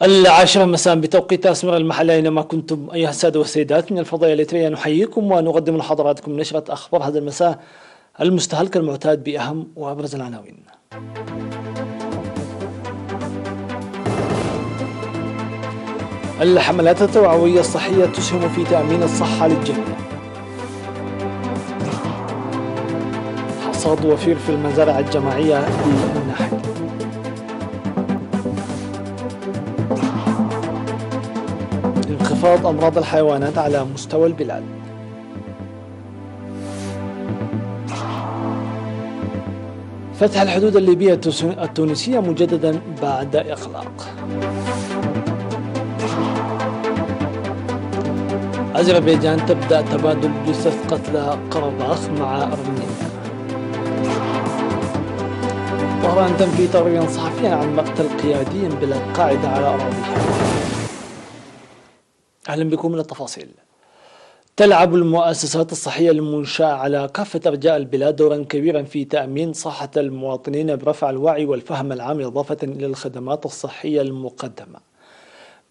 العاشرة مساء بتوقيت أسمر المحلي أينما كنتم أيها السادة والسيدات من الفضائية الإثرية نحييكم ونقدم لحضراتكم نشرة أخبار هذا المساء المستهلك المعتاد بأهم وأبرز العناوين. الحملات التوعوية الصحية تسهم في تأمين الصحة للجميع. حصاد وفير في المزارع الجماعية بالناحية. انخفاض أمراض الحيوانات على مستوى البلاد. فتح الحدود الليبية التونسية مجددا بعد إغلاق. أذربيجان تبدأ تبادل جثث قتلى قرباخ مع أرمينيا. طهران تنفي تقريرا صحفيا عن مقتل قيادي بالقاعدة على أراضيها. أهلا بكم من التفاصيل. تلعب المؤسسات الصحية المنشأة على كافة أرجاء البلاد دورا كبيرا في تأمين صحة المواطنين برفع الوعي والفهم العام إضافة إلى الخدمات الصحية المقدمة.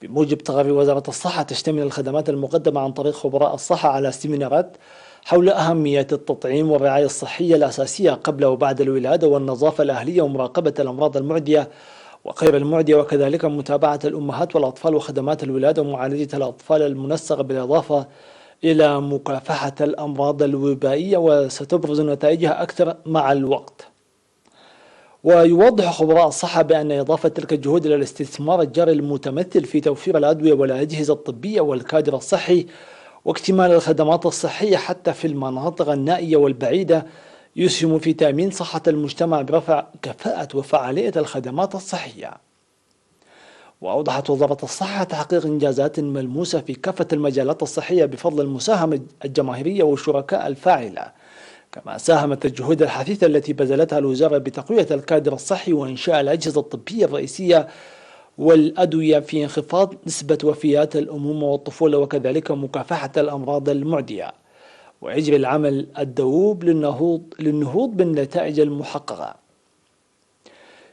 بموجب تقرير وزارة الصحة تشتمل الخدمات المقدمة عن طريق خبراء الصحة على سيمينارات حول أهمية التطعيم والرعاية الصحية الأساسية قبل وبعد الولادة والنظافة الأهلية ومراقبة الأمراض المعدية وغير المعدية وكذلك متابعة الأمهات والأطفال وخدمات الولادة ومعالجة الأطفال المنسقة بالإضافة إلى مكافحة الأمراض الوبائية وستبرز نتائجها أكثر مع الوقت. ويوضح خبراء الصحة بأن إضافة تلك الجهود إلى الاستثمار الجاري المتمثل في توفير الأدوية والأجهزة الطبية والكادر الصحي واكتمال الخدمات الصحية حتى في المناطق النائية والبعيدة يسهم في تأمين صحة المجتمع برفع كفاءة وفعالية الخدمات الصحية. وأوضحت وزارة الصحة تحقيق إنجازات ملموسة في كافة المجالات الصحية بفضل المساهمة الجماهيرية والشركاء الفاعلة، كما ساهمت الجهود الحثيثة التي بذلتها الوزارة بتقوية الكادر الصحي وإنشاء الأجهزة الطبية الرئيسية والأدوية في انخفاض نسبة وفيات الأمومة والطفولة وكذلك مكافحة الأمراض المعدية. ويجري العمل الدؤوب للنهوض بالنتائج المحققة.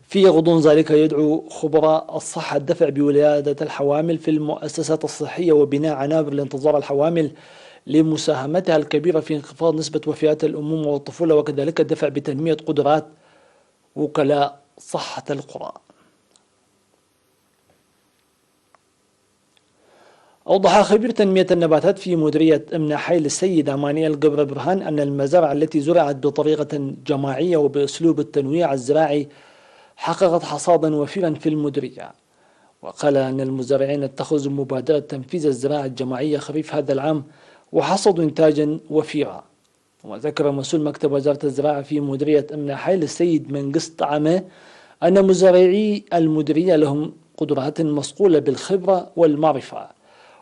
في غضون ذلك يدعو خبراء الصحة الدفع بولادة الحوامل في المؤسسات الصحية وبناء عنابر لانتظار الحوامل لمساهمتها الكبيرة في انخفاض نسبة وفيات الأمومة والطفولة وكذلك الدفع بتنمية قدرات وكلاء صحة القرى. أوضح خبير تنمية النباتات في مديرية أمن حيل السيد أماني القبر برهان أن المزارع التي زرعت بطريقة جماعية وبأسلوب التنويع الزراعي حققت حصادا وفيرا في المديرية. وقال أن المزارعين اتخذوا مبادرة تنفيذ الزراعة الجماعية خريف هذا العام وحصدوا إنتاجا وفيرا. وذكر مسؤول مكتب وزارة الزراعة في مديرية أمن حيل السيد منقسط عامة أن مزارعي المديرية لهم قدرات مصقولة بالخبرة والمعرفة.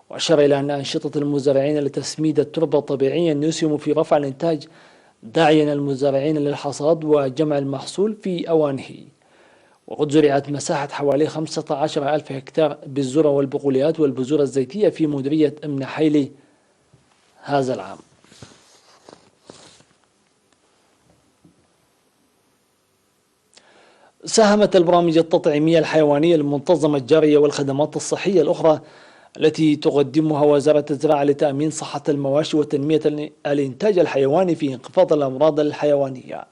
وأشار إلى أن أنشطة المزارعين لتسميد التربة طبيعيا يسهم في رفع الإنتاج داعيا المزارعين للحصاد وجمع المحصول في أوانه. وقد زرعت مساحة حوالي 15,000 هكتار بالذرة والبقوليات والبذور الزيتية في مديرية أمن حيلي هذا العام. ساهمت البرامج التطعيمية الحيوانية المنتظمة الجارية والخدمات الصحية الأخرى التي تقدمها وزارة الزراعة لتأمين صحة المواشي وتنمية الإنتاج الحيواني في انخفاض الأمراض الحيوانية.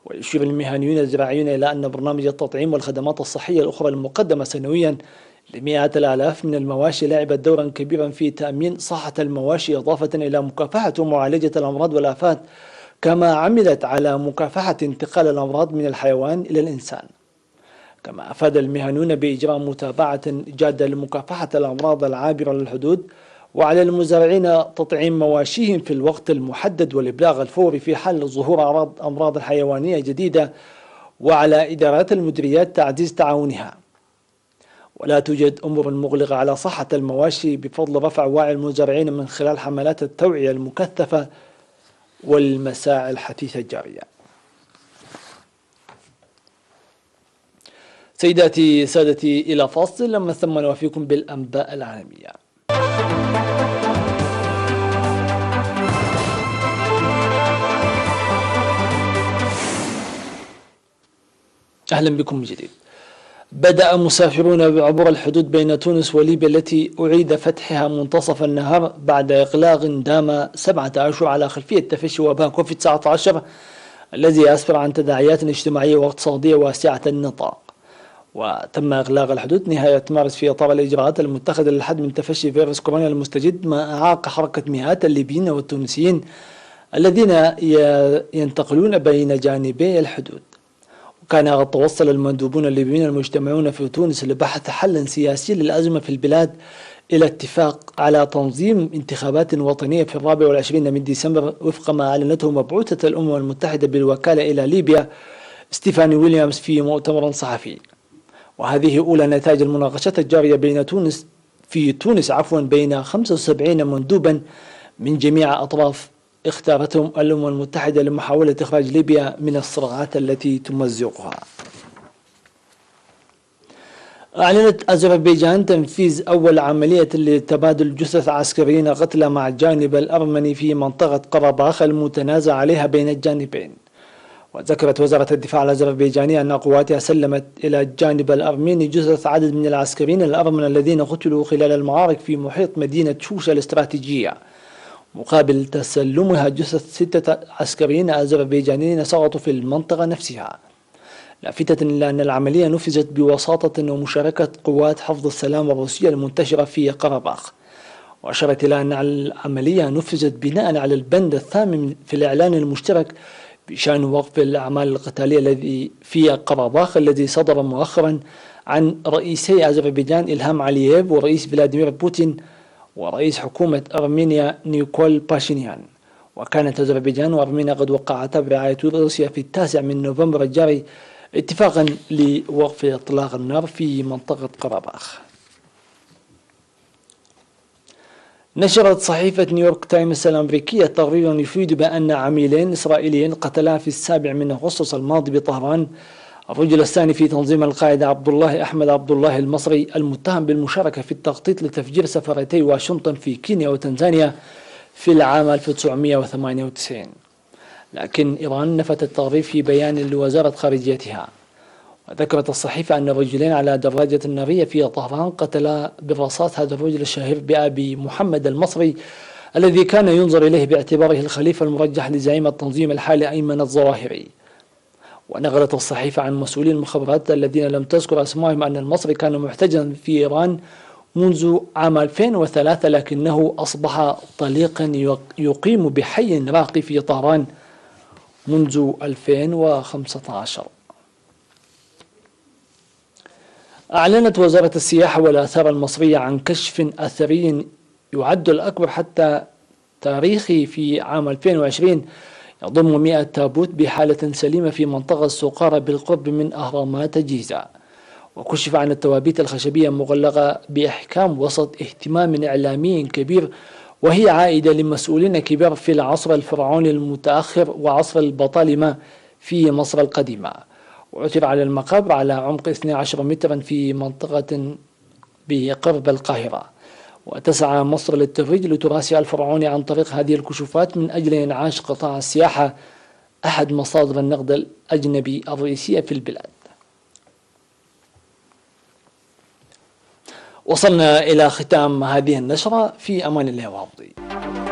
ويشير المهنيون الزراعيون إلى أن برنامج التطعيم والخدمات الصحية الأخرى المقدمة سنويا لمئات الآلاف من المواشي لعبت دورا كبيرا في تأمين صحة المواشي إضافة إلى مكافحة ومعالجة الأمراض والآفات، كما عملت على مكافحة انتقال الأمراض من الحيوان إلى الإنسان. كما أفاد المهنيون بإجراء متابعة جادة لمكافحة الأمراض العابرة للحدود، وعلى المزارعين تطعيم مواشيهم في الوقت المحدد والإبلاغ الفوري في حال ظهور أمراض حيوانية جديدة، وعلى إدارات المديريات تعزيز تعاونها. ولا توجد أمور مغلقة على صحة المواشي بفضل رفع وعي المزارعين من خلال حملات التوعية المكثفة والمساعي الحثيثة الجارية. سيداتي سادتي إلى فاصل لما ثم نوافيكم بالأنباء العالمية. أهلا بكم من جديد. بدأ مسافرون بعبور الحدود بين تونس وليبيا التي أعيد فتحها منتصف النهار بعد إغلاق دام 7 أشهر على خلفية تفشي وباء كوفيد-19 الذي أسفر عن تداعيات اجتماعية واقتصادية واسعة النطاق. وتم إغلاق الحدود نهاية مارس في إطار الإجراءات المتخذة للحد من تفشي فيروس كورونا المستجد، ما أعاق حركة مئات الليبيين والتونسيين الذين ينتقلون بين جانبي الحدود. وكان توصل المندوبون الليبيين المجتمعون في تونس لبحث حل سياسي للأزمة في البلاد إلى اتفاق على تنظيم انتخابات وطنية في 24 من ديسمبر وفق ما أعلنته مبعوثة الأمم المتحدة بالوكالة إلى ليبيا ستيفاني ويليامز في مؤتمر صحفي. وهذه أولى نتائج المناقشات الجارية بين تونس بين 75 مندوبا من جميع أطراف اختارتهم الأمم المتحدة لمحاولة إخراج ليبيا من الصراعات التي تمزقها. أعلنت أذربيجان تنفيذ أول عملية لتبادل جثث عسكريين قتلى مع الجانب الأرمني في منطقة قرباخ المتنازع عليها بين الجانبين. وذكرت وزارة الدفاع الأذربيجانية أن قواتها سلمت إلى الجانب الأرميني جثث عدد من العسكريين الأرمن الذين قتلوا خلال المعارك في محيط مدينة شوشة الاستراتيجية، مقابل تسلمها جثث 6 عسكريين أذربيجانيين سقطوا في المنطقة نفسها، لافتة إلى أن العملية نفذت بوساطة ومشاركة قوات حفظ السلام الروسية المنتشرة في قرباخ. وأشارت إلى أن العملية نفذت بناء على البند 8 في الإعلان المشترك بشأن وقف الأعمال القتالية الذي في قرباخ الذي صدر مؤخرا عن رئيسي أذربيجان إلهام علييف ورئيس فلاديمير بوتين ورئيس حكومة أرمينيا نيكول باشينيان. وكانت أذربيجان وأرمينيا قد وقعتا برعاية روسيا في 9 من نوفمبر الجاري اتفاقا لوقف إطلاق النار في منطقة قرباخ. نشرت صحيفة نيويورك تايمز الأمريكية تقريرا يفيد بأن عميلين إسرائيليين قتلا في 7 من أغسطس الماضي بطهران الرجل الثاني في تنظيم القاعدة عبد الله أحمد عبد الله المصري، المتهم بالمشاركة في التخطيط لتفجير سفارتي واشنطن في كينيا وتنزانيا في العام 1998. لكن إيران نفت التقرير في بيان لوزارة خارجيتها. وذكرت الصحيفة أن الرجلين على دراجة نارية في طهران قتلا بالرصاص هذا الرجل الشهير بأبي محمد المصري الذي كان ينظر إليه باعتباره الخليفة المرجح لزعيم التنظيم الحالي أيمن الظواهري. ونقلت الصحيفة عن مسؤولي المخابرات الذين لم تذكر أسمائهم أن المصري كان محتجزا في إيران منذ عام 2003، لكنه أصبح طليقا يقيم بحي راقي في طهران منذ 2015. أعلنت وزارة السياحة والآثار المصرية عن كشف أثري يعد الأكبر حتى تاريخي في عام 2020 يضم 100 تابوت بحالة سليمة في منطقة السقارة بالقرب من أهرامات الجيزة. وكشف عن التوابيت الخشبية المغلقة بإحكام وسط اهتمام إعلامي كبير، وهي عائدة لمسؤولين كبار في العصر الفرعوني المتأخر وعصر البطالمة في مصر القديمة. وعثر على المقابر على عمق 12 مترا في منطقة بقرب القاهرة. وتسعى مصر للترويج لتراثها الفرعوني عن طريق هذه الكشوفات من أجل إنعاش قطاع السياحة، أحد مصادر النقد الأجنبي الرئيسية في البلاد. وصلنا إلى ختام هذه النشرة، في أمان الله وحفظه.